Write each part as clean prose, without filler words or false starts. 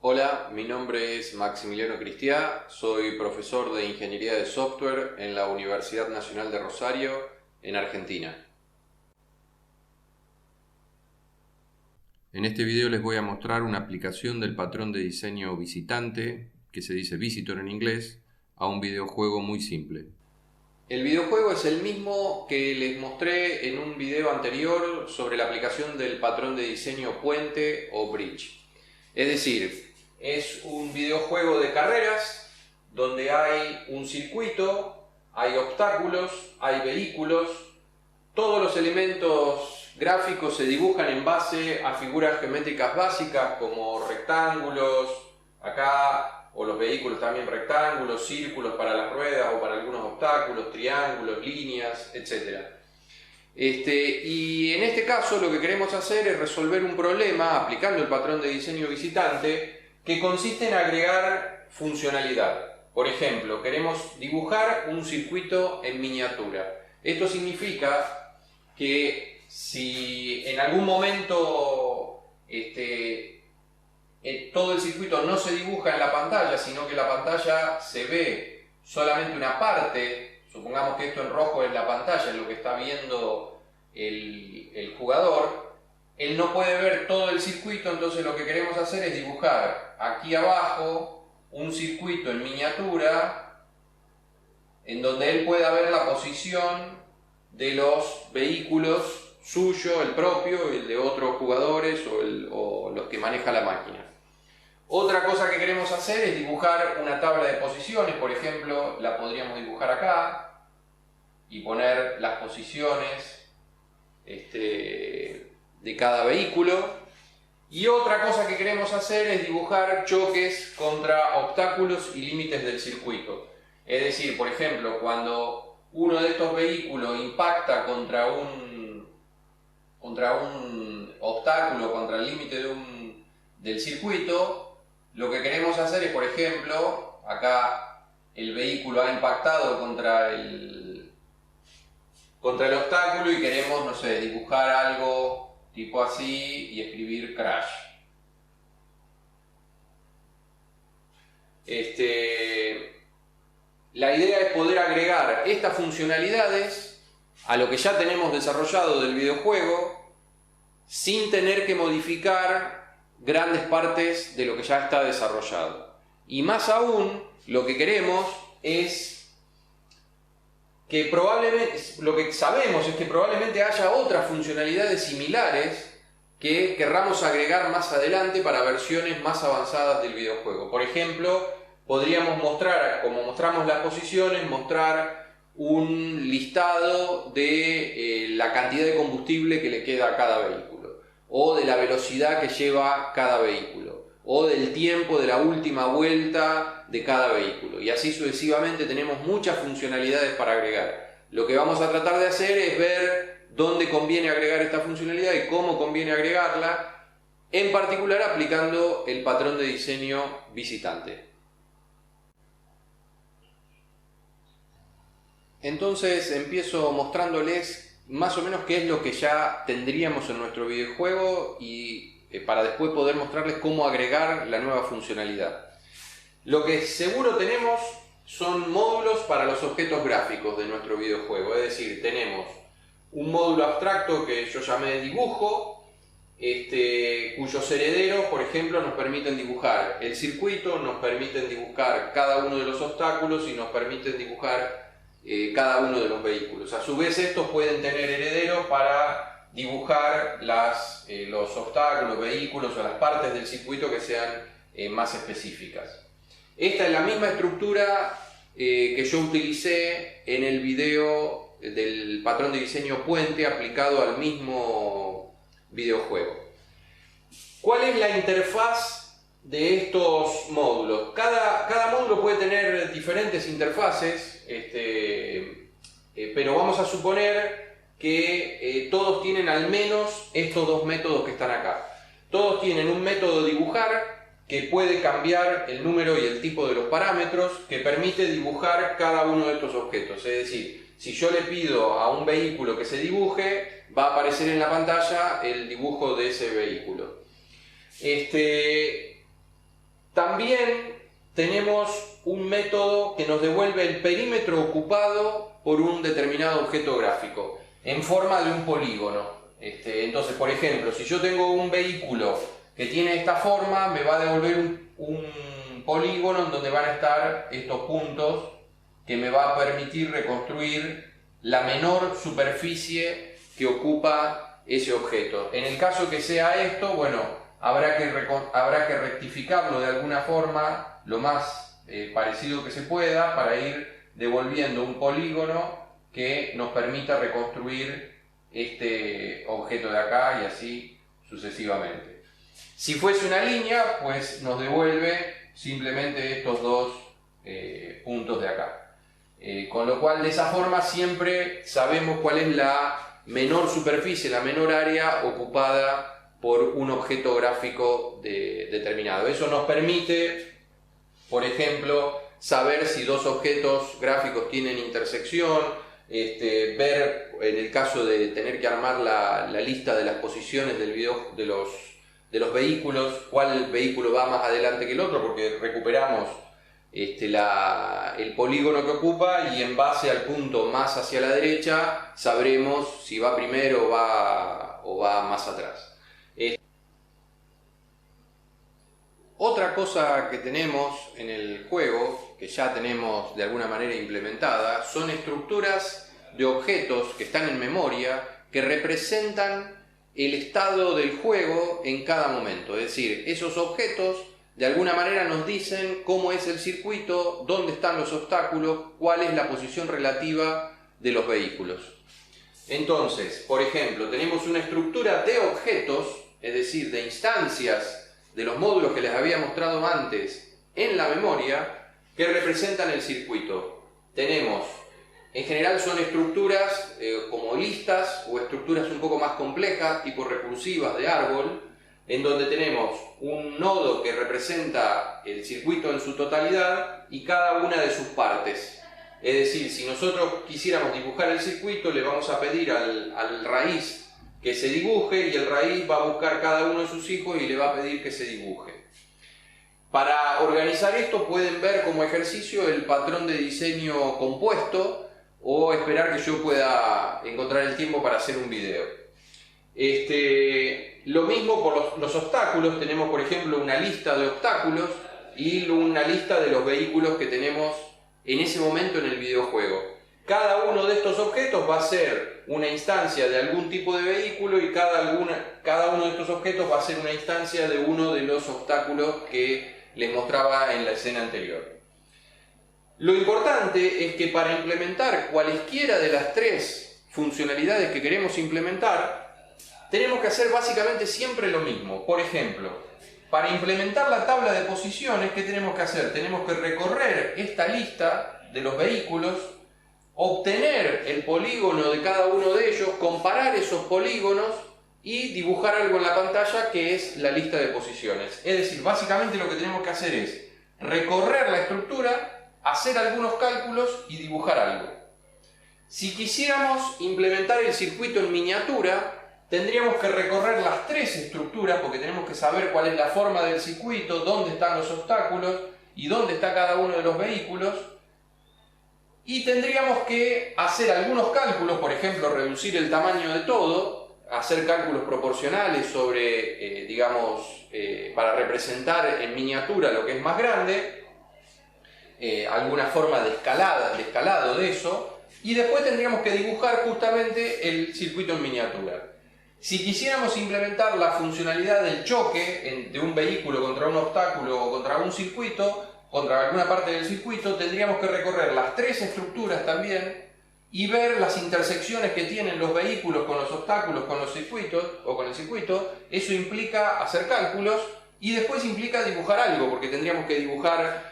Hola, mi nombre es Maximiliano Cristiá, soy profesor de Ingeniería de Software en la Universidad Nacional de Rosario, en Argentina. En este video les voy a mostrar una aplicación del patrón de diseño visitante, que se dice Visitor en inglés, a un videojuego muy simple. El videojuego es el mismo que les mostré en un video anterior sobre la aplicación del patrón de diseño puente o bridge. Es decir, es un videojuego de carreras donde hay un circuito, hay obstáculos, hay vehículos. Todos los elementos gráficos se dibujan en base a figuras geométricas básicas como rectángulos, acá, o los vehículos también rectángulos, círculos para las ruedas o para algunos obstáculos, triángulos, líneas, etc. Y en este caso lo que queremos hacer es resolver un problema aplicando el patrón de diseño visitante que consiste en agregar funcionalidad. Por ejemplo, queremos dibujar un circuito en miniatura. Esto significa que si en algún momento todo el circuito no se dibuja en la pantalla, sino que la pantalla se ve solamente una parte, supongamos que esto en rojo es la pantalla, es lo que está viendo el jugador, él no puede ver todo el circuito. Entonces lo que queremos hacer es dibujar aquí abajo un circuito en miniatura en donde él pueda ver la posición de los vehículos suyo, el propio, el de otros jugadores o los que maneja la máquina. Otra cosa que queremos hacer es dibujar una tabla de posiciones. Por ejemplo, la podríamos dibujar acá y poner las posiciones de cada vehículo. Y otra cosa que queremos hacer es dibujar choques contra obstáculos y límites del circuito. Es decir, por ejemplo, cuando uno de estos vehículos impacta contra un obstáculo, contra el límite del circuito, lo que queremos hacer es, por ejemplo, acá el vehículo ha impactado contra el obstáculo y queremos, no sé, dibujar algo tipo así y escribir crash. La idea es poder agregar estas funcionalidades a lo que ya tenemos desarrollado del videojuego sin tener que modificar grandes partes de lo que ya está desarrollado. Y más aún, lo que queremos es que lo que sabemos es que probablemente haya otras funcionalidades similares que querramos agregar más adelante para versiones más avanzadas del videojuego. Por ejemplo, podríamos mostrar, como mostramos las posiciones, mostrar un listado de la cantidad de combustible que le queda a cada vehículo, o de la velocidad que lleva cada vehículo, o del tiempo de la última vuelta de cada vehículo. Y así sucesivamente tenemos muchas funcionalidades para agregar. Lo que vamos a tratar de hacer es ver dónde conviene agregar esta funcionalidad y cómo conviene agregarla, en particular aplicando el patrón de diseño visitante. Entonces empiezo mostrándoles más o menos qué es lo que ya tendríamos en nuestro videojuego y para después poder mostrarles cómo agregar la nueva funcionalidad. Lo que seguro tenemos son módulos para los objetos gráficos de nuestro videojuego. Es decir, tenemos un módulo abstracto que yo llamé dibujo, cuyos herederos, por ejemplo, nos permiten dibujar el circuito, nos permiten dibujar cada uno de los obstáculos y nos permiten dibujar cada uno de los vehículos. A su vez, estos pueden tener herederos para dibujar los obstáculos, vehículos o las partes del circuito que sean más específicas. Esta es la misma estructura que yo utilicé en el video del patrón de diseño puente aplicado al mismo videojuego. ¿Cuál es la interfaz de estos módulos? Cada módulo puede tener diferentes interfaces, pero vamos a suponer que todos tienen al menos estos dos métodos que están acá. Todos tienen un método dibujar que puede cambiar el número y el tipo de los parámetros, que permite dibujar cada uno de estos objetos. Es decir, si yo le pido a un vehículo que se dibuje, va a aparecer en la pantalla el dibujo de ese vehículo. También tenemos un método que nos devuelve el perímetro ocupado por un determinado objeto gráfico en forma de un polígono. Entonces, por ejemplo, si yo tengo un vehículo que tiene esta forma, me va a devolver un polígono en donde van a estar estos puntos que me va a permitir reconstruir la menor superficie que ocupa ese objeto. En el caso que sea esto, bueno, habrá que rectificarlo de alguna forma lo más parecido que se pueda para ir devolviendo un polígono que nos permita reconstruir este objeto de acá y así sucesivamente. Si fuese una línea, pues nos devuelve simplemente estos dos puntos de acá. Con lo cual, de esa forma siempre sabemos cuál es la menor superficie, la menor área ocupada por un objeto gráfico determinado. Eso nos permite, por ejemplo, saber si dos objetos gráficos tienen intersección, ver, en el caso de tener que armar la lista de las posiciones del video, de los vehículos, cuál vehículo va más adelante que el otro, porque recuperamos el polígono que ocupa y en base al punto más hacia la derecha sabremos si va primero o va más atrás. Otra cosa que tenemos en el juego, que ya tenemos de alguna manera implementada, son estructuras de objetos que están en memoria que representan el estado del juego en cada momento. Es decir, esos objetos de alguna manera nos dicen cómo es el circuito, dónde están los obstáculos, cuál es la posición relativa de los vehículos. Entonces, por ejemplo, tenemos una estructura de objetos, es decir, de instancias de los módulos que les había mostrado antes en la memoria, que representan el circuito. Tenemos, en general son estructuras como listas o estructuras un poco más complejas, tipo recursivas de árbol, en donde tenemos un nodo que representa el circuito en su totalidad y cada una de sus partes. Es decir, si nosotros quisiéramos dibujar el circuito, le vamos a pedir al raíz que se dibuje y el raíz va a buscar cada uno de sus hijos y le va a pedir que se dibuje. Para organizar esto pueden ver como ejercicio el patrón de diseño compuesto o esperar que yo pueda encontrar el tiempo para hacer un video. Lo mismo por los obstáculos. Tenemos, por ejemplo, una lista de obstáculos y una lista de los vehículos que tenemos en ese momento en el videojuego. Cada uno de estos objetos va a ser una instancia de algún tipo de vehículo y cada uno de estos objetos va a ser una instancia de uno de los obstáculos que les mostraba en la escena anterior. Lo importante es que para implementar cualesquiera de las tres funcionalidades que queremos implementar, tenemos que hacer básicamente siempre lo mismo. Por ejemplo, para implementar la tabla de posiciones, ¿qué tenemos que hacer? Tenemos que recorrer esta lista de los vehículos, obtener el polígono de cada uno de ellos, comparar esos polígonos y dibujar algo en la pantalla que es la lista de posiciones. Es decir, básicamente lo que tenemos que hacer es recorrer la estructura, hacer algunos cálculos y dibujar algo. Si quisiéramos implementar el circuito en miniatura, tendríamos que recorrer las tres estructuras porque tenemos que saber cuál es la forma del circuito, dónde están los obstáculos y dónde está cada uno de los vehículos. Y tendríamos que hacer algunos cálculos, por ejemplo, reducir el tamaño de todo, hacer cálculos proporcionales sobre, para representar en miniatura lo que es más grande, alguna forma de escalado de eso, y después tendríamos que dibujar justamente el circuito en miniatura. Si quisiéramos implementar la funcionalidad del choque de un vehículo contra un obstáculo o contra un circuito, contra alguna parte del circuito, tendríamos que recorrer las tres estructuras también y ver las intersecciones que tienen los vehículos con los obstáculos, con los circuitos o con el circuito. Eso implica hacer cálculos y después implica dibujar algo, porque tendríamos que dibujar,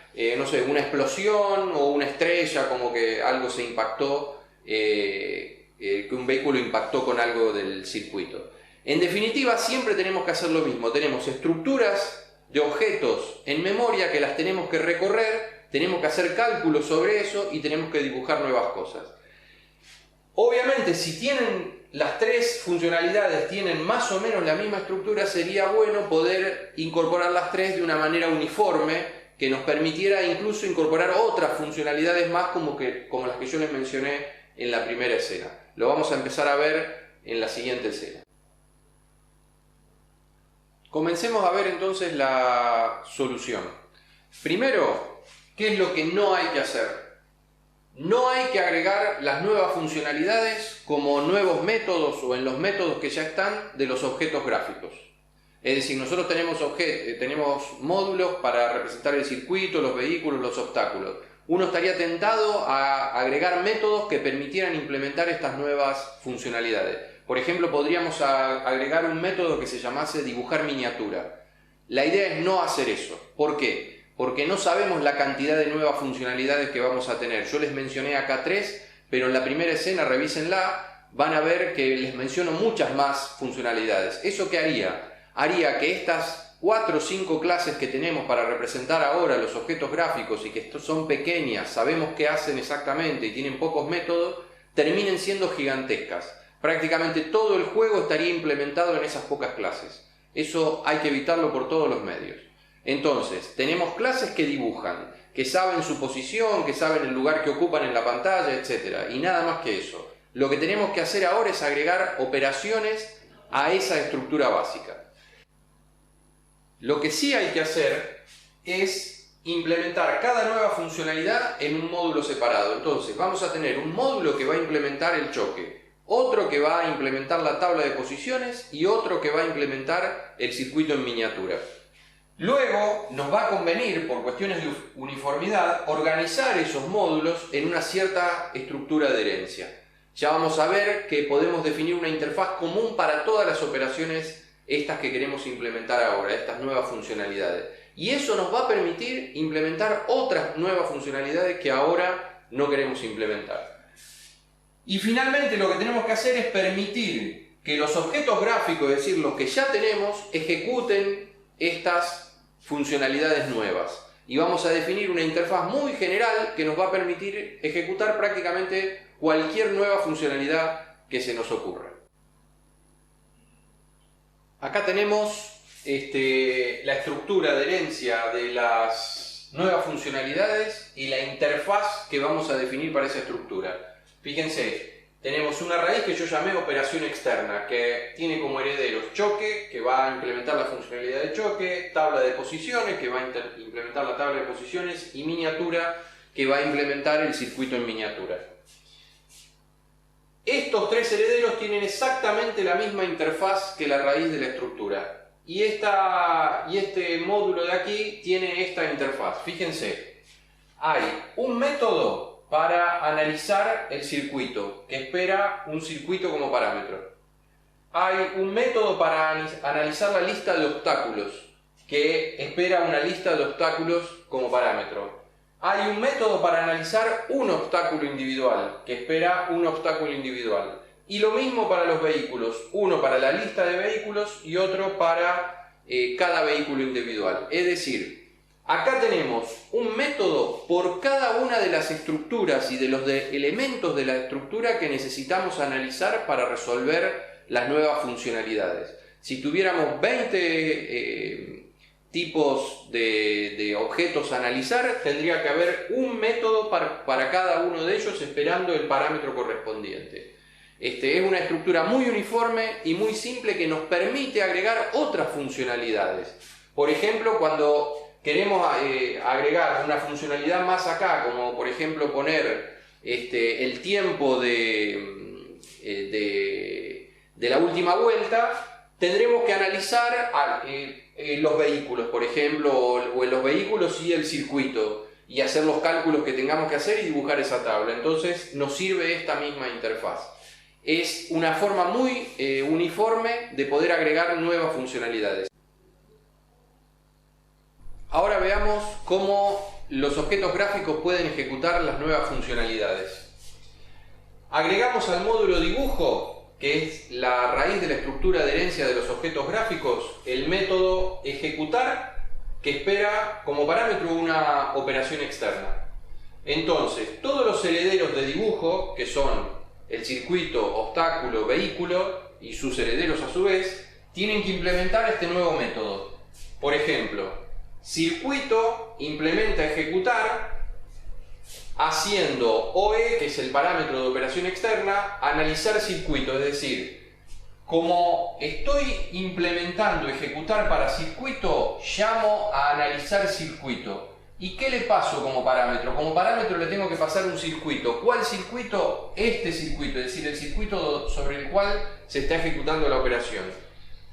una explosión o una estrella, como que algo se impactó, que un vehículo impactó con algo del circuito. En definitiva, siempre tenemos que hacer lo mismo. Tenemos estructuras de objetos en memoria que las tenemos que recorrer, tenemos que hacer cálculos sobre eso y tenemos que dibujar nuevas cosas. Obviamente, si tienen las tres funcionalidades tienen más o menos la misma estructura, sería bueno poder incorporar las tres de una manera uniforme que nos permitiera incluso incorporar otras funcionalidades más como las que yo les mencioné en la primera escena. Lo vamos a empezar a ver en la siguiente escena. Comencemos a ver entonces la solución. Primero, ¿qué es lo que no hay que hacer? No hay que agregar las nuevas funcionalidades como nuevos métodos o en los métodos que ya están de los objetos gráficos. Es decir, nosotros tenemos módulos para representar el circuito, los vehículos, los obstáculos. Uno estaría tentado a agregar métodos que permitieran implementar estas nuevas funcionalidades. Por ejemplo, podríamos agregar un método que se llamase dibujar miniatura. La idea es no hacer eso. ¿Por qué? Porque no sabemos la cantidad de nuevas funcionalidades que vamos a tener. Yo les mencioné acá 3, pero en la primera escena, revísenla, van a ver que les menciono muchas más funcionalidades. ¿Eso qué haría? Haría que estas 4 o 5 clases que tenemos para representar ahora los objetos gráficos y que son pequeñas, sabemos qué hacen exactamente y tienen pocos métodos, terminen siendo gigantescas. Prácticamente todo el juego estaría implementado en esas pocas clases. Eso hay que evitarlo por todos los medios. Entonces, tenemos clases que dibujan, que saben su posición, que saben el lugar que ocupan en la pantalla, etc. Y nada más que eso. Lo que tenemos que hacer ahora es agregar operaciones a esa estructura básica. Lo que sí hay que hacer es implementar cada nueva funcionalidad en un módulo separado. Entonces, vamos a tener un módulo que va a implementar el choque, otro que va a implementar la tabla de posiciones y otro que va a implementar el circuito en miniatura. Luego nos va a convenir, por cuestiones de uniformidad, organizar esos módulos en una cierta estructura de herencia. Ya vamos a ver que podemos definir una interfaz común para todas las operaciones estas que queremos implementar ahora, estas nuevas funcionalidades. Y eso nos va a permitir implementar otras nuevas funcionalidades que ahora no queremos implementar. Y finalmente lo que tenemos que hacer es permitir que los objetos gráficos, es decir, los que ya tenemos, ejecuten estas funcionalidades nuevas. Y vamos a definir una interfaz muy general que nos va a permitir ejecutar prácticamente cualquier nueva funcionalidad que se nos ocurra. Acá tenemos la estructura de herencia de las nuevas funcionalidades y la interfaz que vamos a definir para esa estructura. Fíjense, tenemos una raíz que yo llamé operación externa, que tiene como herederos choque, que va a implementar la funcionalidad de choque, tabla de posiciones, que va a implementar la tabla de posiciones, y miniatura, que va a implementar el circuito en miniatura. Estos 3 herederos tienen exactamente la misma interfaz que la raíz de la estructura. Y este módulo de aquí tiene esta interfaz. Fíjense, hay un método para analizar el circuito, que espera un circuito como parámetro. Hay un método para analizar la lista de obstáculos, que espera una lista de obstáculos como parámetro. Hay un método para analizar un obstáculo individual, que espera un obstáculo individual. Y lo mismo para los vehículos, uno para la lista de vehículos y otro para cada vehículo individual. Es decir, acá tenemos un método por cada una de las estructuras y de los elementos de la estructura que necesitamos analizar para resolver las nuevas funcionalidades. Si tuviéramos 20 tipos de objetos a analizar, tendría que haber un método para cada uno de ellos esperando el parámetro correspondiente. Es una estructura muy uniforme y muy simple que nos permite agregar otras funcionalidades. Por ejemplo, cuando queremos agregar una funcionalidad más acá, como por ejemplo poner el tiempo de la última vuelta, tendremos que analizar los vehículos, por ejemplo, o en los vehículos y el circuito, y hacer los cálculos que tengamos que hacer y dibujar esa tabla. Entonces nos sirve esta misma interfaz. Es una forma muy uniforme de poder agregar nuevas funcionalidades. Ahora veamos cómo los objetos gráficos pueden ejecutar las nuevas funcionalidades. Agregamos al módulo dibujo, que es la raíz de la estructura de herencia de los objetos gráficos, el método ejecutar, que espera como parámetro una operación externa. Entonces, todos los herederos de dibujo, que son el circuito, obstáculo, vehículo y sus herederos a su vez, tienen que implementar este nuevo método. Por ejemplo, circuito implementa ejecutar haciendo OE, que es el parámetro de operación externa, analizar circuito, es decir, como estoy implementando ejecutar para circuito, llamo a analizar circuito. ¿Y qué le paso como parámetro? Como parámetro le tengo que pasar un circuito. ¿Cuál circuito? Este circuito, es decir, el circuito sobre el cual se está ejecutando la operación.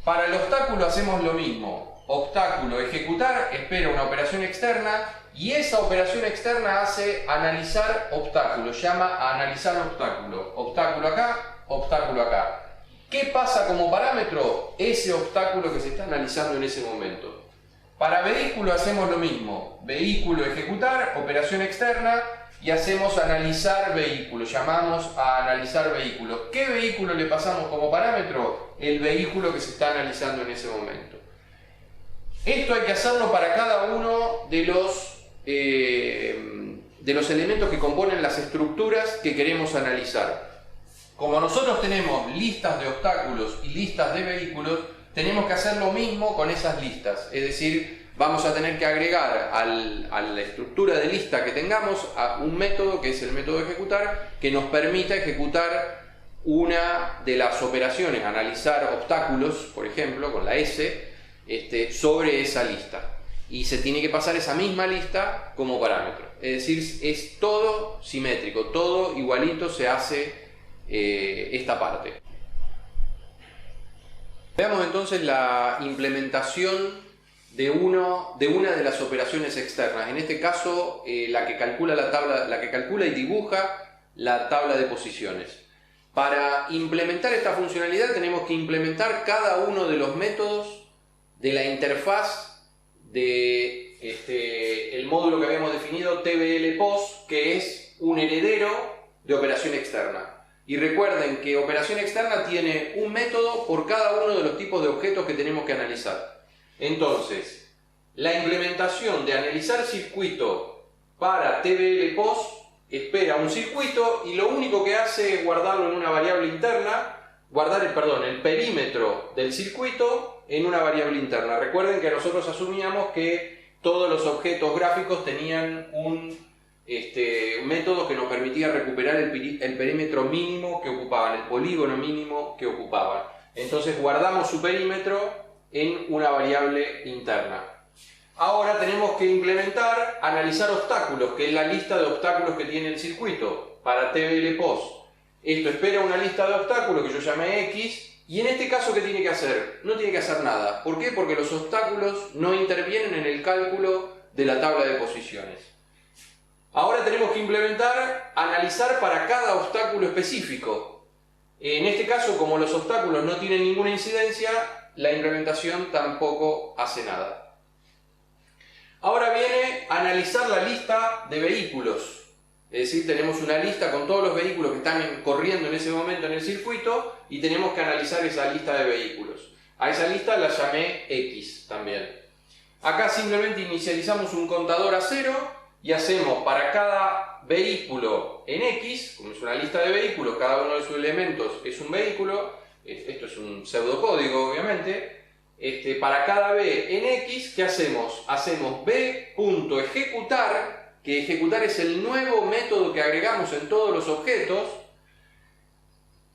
Para el obstáculo hacemos lo mismo. Obstáculo, ejecutar, espera una operación externa y esa operación externa hace analizar obstáculo, llama a analizar obstáculo. Obstáculo acá, obstáculo acá. ¿Qué pasa como parámetro? Ese obstáculo que se está analizando en ese momento. Para vehículo hacemos lo mismo. Vehículo, ejecutar, operación externa y hacemos analizar vehículo. Llamamos a analizar vehículo. ¿Qué vehículo le pasamos como parámetro? El vehículo que se está analizando en ese momento. Esto hay que hacerlo para cada uno de los elementos que componen las estructuras que queremos analizar. Como nosotros tenemos listas de obstáculos y listas de vehículos, tenemos que hacer lo mismo con esas listas. Es decir, vamos a tener que agregar a la estructura de lista que tengamos a un método, que es el método de ejecutar, que nos permita ejecutar una de las operaciones, analizar obstáculos, por ejemplo, con la S, sobre esa lista. Y se tiene que pasar esa misma lista como parámetro. Es decir, es todo simétrico, todo igualito se hace esta parte. Veamos entonces la implementación de una de las operaciones externas. En este caso, la que calcula y dibuja la tabla de posiciones. Para implementar esta funcionalidad tenemos que implementar cada uno de los métodos de la interfaz de el módulo que habíamos definido TBL-POS, que es un heredero de operación externa. Y recuerden que operación externa tiene un método por cada uno de los tipos de objetos que tenemos que analizar. Entonces, la implementación de analizar circuito para TBL-POS espera un circuito y lo único que hace es guardarlo en una variable interna, guardar el perímetro del circuito en una variable interna. Recuerden que nosotros asumíamos que todos los objetos gráficos tenían un método que nos permitía recuperar el perímetro mínimo que ocupaban, el polígono mínimo que ocupaban. Entonces guardamos su perímetro en una variable interna. Ahora tenemos que implementar analizar obstáculos, que es la lista de obstáculos que tiene el circuito para TBL-POS. Esto espera una lista de obstáculos que yo llamé X, y en este caso ¿qué tiene que hacer? No tiene que hacer nada. ¿Por qué? Porque los obstáculos no intervienen en el cálculo de la tabla de posiciones. Ahora tenemos que implementar analizar para cada obstáculo específico. En este caso, como los obstáculos no tienen ninguna incidencia, la implementación tampoco hace nada. Ahora viene analizar la lista de vehículos. Es decir, tenemos una lista con todos los vehículos que están corriendo en ese momento en el circuito y tenemos que analizar esa lista de vehículos. A esa lista la llamé X también. Acá simplemente inicializamos un contador a 0 y hacemos para cada vehículo en X, como es una lista de vehículos, cada uno de sus elementos es un vehículo, esto es un pseudocódigo obviamente, para cada B en X, ¿qué hacemos? Hacemos b.ejecutar, que ejecutar es el nuevo método que agregamos en todos los objetos,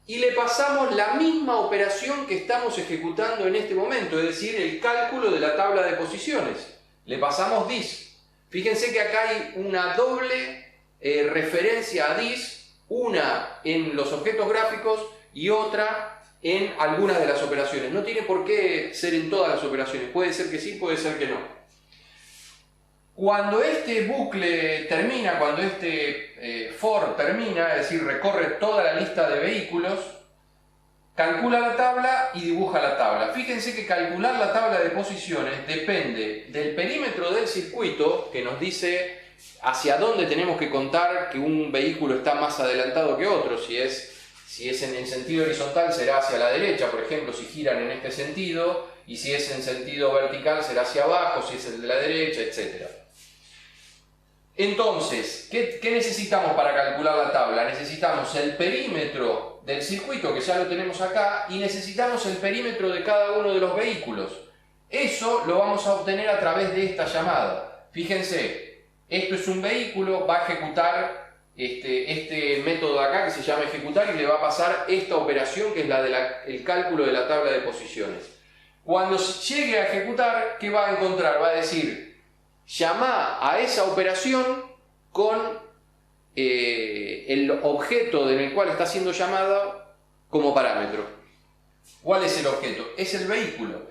y le pasamos la misma operación que estamos ejecutando en este momento, es decir, el cálculo de la tabla de posiciones. Le pasamos dis. Fíjense que acá hay una doble referencia a dis, una en los objetos gráficos y otra en algunas de las operaciones. No tiene por qué ser en todas las operaciones, puede ser que sí, puede ser que no. Cuando este bucle termina, cuando este for termina, es decir, recorre toda la lista de vehículos, calcula la tabla y dibuja la tabla. Fíjense que calcular la tabla de posiciones depende del perímetro del circuito, que nos dice hacia dónde tenemos que contar que un vehículo está más adelantado que otro. Si es en el sentido horizontal será hacia la derecha, por ejemplo, si giran en este sentido, y si es en sentido vertical será hacia abajo, si es el de la derecha, etc. Entonces, ¿qué necesitamos para calcular la tabla? Necesitamos el perímetro del circuito, que ya lo tenemos acá, y necesitamos el perímetro de cada uno de los vehículos. Eso lo vamos a obtener a través de esta llamada. Fíjense, esto es un vehículo, va a ejecutar este método de acá que se llama ejecutar y le va a pasar esta operación que es la del cálculo de la tabla de posiciones. Cuando llegue a ejecutar, ¿qué va a encontrar? Va a decir, llama a esa operación con el objeto en el cual está siendo llamada como parámetro. ¿Cuál es el objeto? Es el vehículo.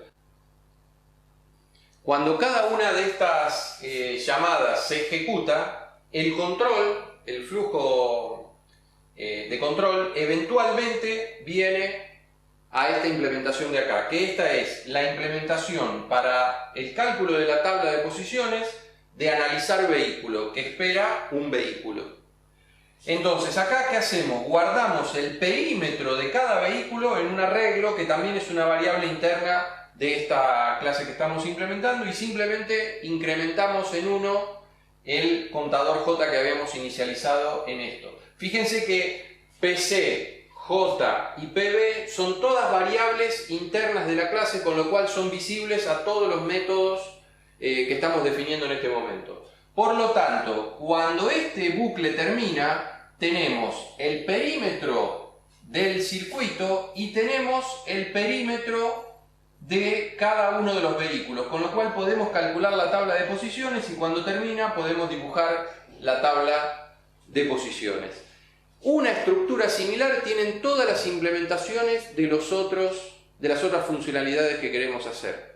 Cuando cada una de estas llamadas se ejecuta, el control, el flujo de control, eventualmente viene a esta implementación de acá, que esta es la implementación para el cálculo de la tabla de posiciones de analizar vehículo, que espera un vehículo. Entonces, acá, ¿qué hacemos? Guardamos el perímetro de cada vehículo en un arreglo, que también es una variable interna de esta clase que estamos implementando, y simplemente incrementamos en 1 el contador J que habíamos inicializado en esto. Fíjense que PC, J y PB son todas variables internas de la clase, con lo cual son visibles a todos los métodos que estamos definiendo en este momento. Por lo tanto, cuando este bucle termina, tenemos el perímetro del circuito y tenemos el perímetro de cada uno de los vehículos, con lo cual podemos calcular la tabla de posiciones y cuando termina podemos dibujar la tabla de posiciones. Una estructura similar tienen todas las implementaciones de las otras funcionalidades que queremos hacer.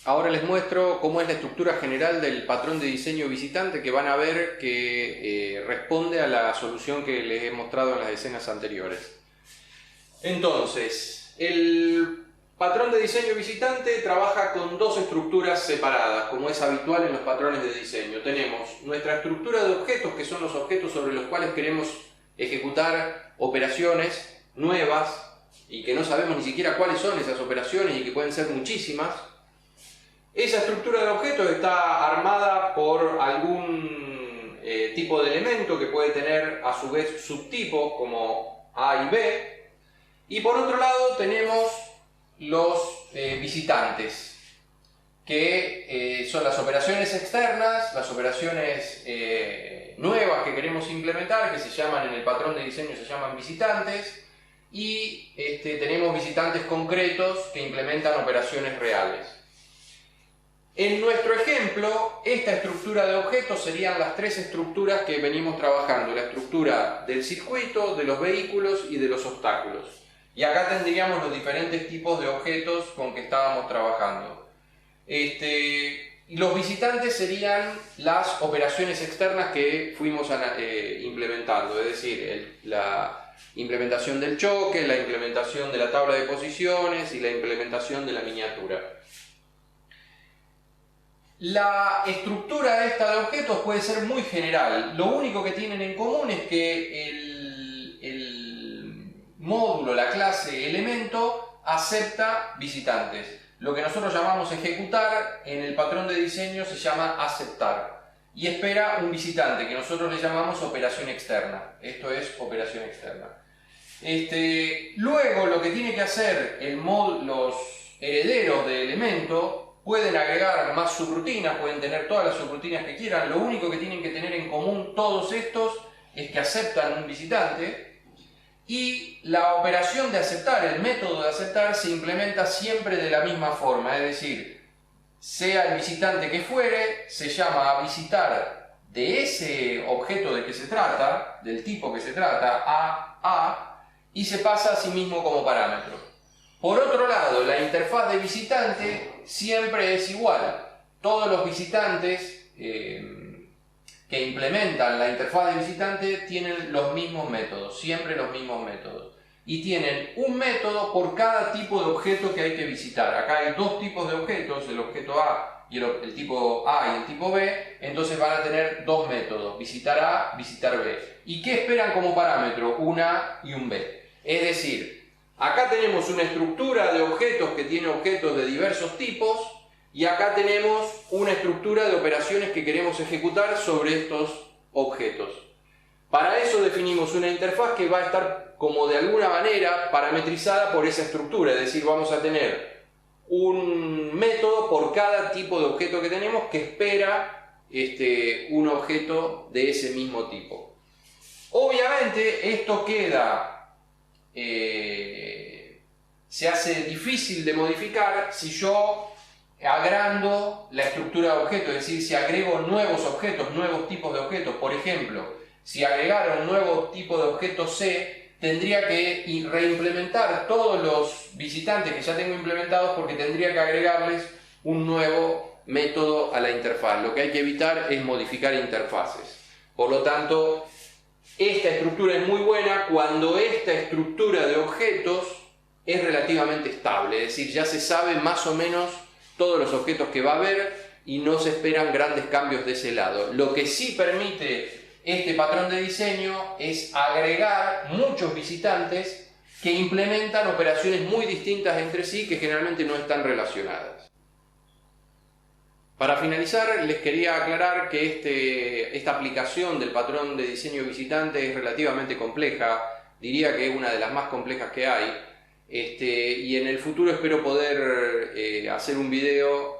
Ahora les muestro cómo es la estructura general del patrón de diseño visitante, que van a ver que responde a la solución que les he mostrado en las escenas anteriores. Entonces, el patrón de diseño visitante trabaja con dos estructuras separadas, como es habitual en los patrones de diseño. Tenemos nuestra estructura de objetos, que son los objetos sobre los cuales queremos ejecutar operaciones nuevas y que no sabemos ni siquiera cuáles son esas operaciones y que pueden ser muchísimas. Esa estructura de objetos está armada por algún tipo de elemento que puede tener a su vez subtipos como A y B. Y por otro lado tenemos los visitantes, que son las operaciones externas, las operaciones nuevas que queremos implementar, que se llaman en el patrón de diseño, se llaman visitantes, y tenemos visitantes concretos que implementan operaciones reales. En nuestro ejemplo, esta estructura de objetos serían las tres estructuras que venimos trabajando: la estructura del circuito, de los vehículos y de los obstáculos. Y acá tendríamos los diferentes tipos de objetos con que estábamos trabajando. Y los visitantes serían las operaciones externas que fuimos implementando, es decir, la implementación del choque, la implementación de la tabla de posiciones y la implementación de la miniatura. La estructura esta de objetos puede ser muy general. Lo único que tienen en común es que el módulo, la clase elemento, acepta visitantes. Lo que nosotros llamamos ejecutar, en el patrón de diseño se llama aceptar. Y espera un visitante, que nosotros le llamamos operación externa. Esto es operación externa. Luego lo que tiene que hacer los herederos de elemento pueden agregar más subrutinas, pueden tener todas las subrutinas que quieran. Lo único que tienen que tener en común todos estos es que aceptan un visitante, y la operación de aceptar, el método de aceptar, se implementa siempre de la misma forma, es decir, sea el visitante que fuere, se llama a visitar de ese objeto de que se trata, del tipo que se trata, a, y se pasa a sí mismo como parámetro. Por otro lado, la interfaz de visitante siempre es igual. Todos los visitantes que implementan la interfaz de visitante tienen los mismos métodos, siempre los mismos métodos. Y tienen un método por cada tipo de objeto que hay que visitar. Acá hay dos tipos de objetos, el objeto A y el tipo A y el tipo B, entonces van a tener dos métodos, visitar A, visitar B. ¿Y qué esperan como parámetro? Un A y un B. Es decir, acá tenemos una estructura de objetos que tiene objetos de diversos tipos, y acá tenemos una estructura de operaciones que queremos ejecutar sobre estos objetos. Para eso definimos una interfaz que va a estar como de alguna manera parametrizada por esa estructura, es decir, vamos a tener un método por cada tipo de objeto que tenemos que espera un objeto de ese mismo tipo. Obviamente esto queda, se hace difícil de modificar si yo agrando la estructura de objetos, es decir, si agrego nuevos objetos, nuevos tipos de objetos. Por ejemplo, si agregara un nuevo tipo de objeto C, tendría que reimplementar todos los visitantes que ya tengo implementados porque tendría que agregarles un nuevo método a la interfaz. Lo que hay que evitar es modificar interfaces. Por lo tanto, esta estructura es muy buena cuando esta estructura de objetos es relativamente estable, es decir, ya se sabe más o menos todos los objetos que va a haber y no se esperan grandes cambios de ese lado. Lo que sí permite este patrón de diseño es agregar muchos visitantes que implementan operaciones muy distintas entre sí que generalmente no están relacionadas. Para finalizar, les quería aclarar que esta aplicación del patrón de diseño visitante es relativamente compleja, diría que es una de las más complejas que hay, y en el futuro espero poder hacer un video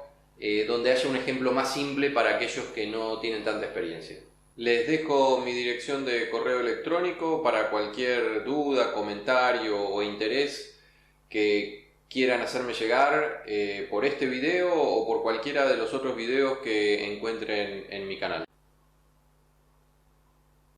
donde haya un ejemplo más simple para aquellos que no tienen tanta experiencia. Les dejo mi dirección de correo electrónico para cualquier duda, comentario o interés que quieran hacerme llegar por este video o por cualquiera de los otros videos que encuentren en mi canal.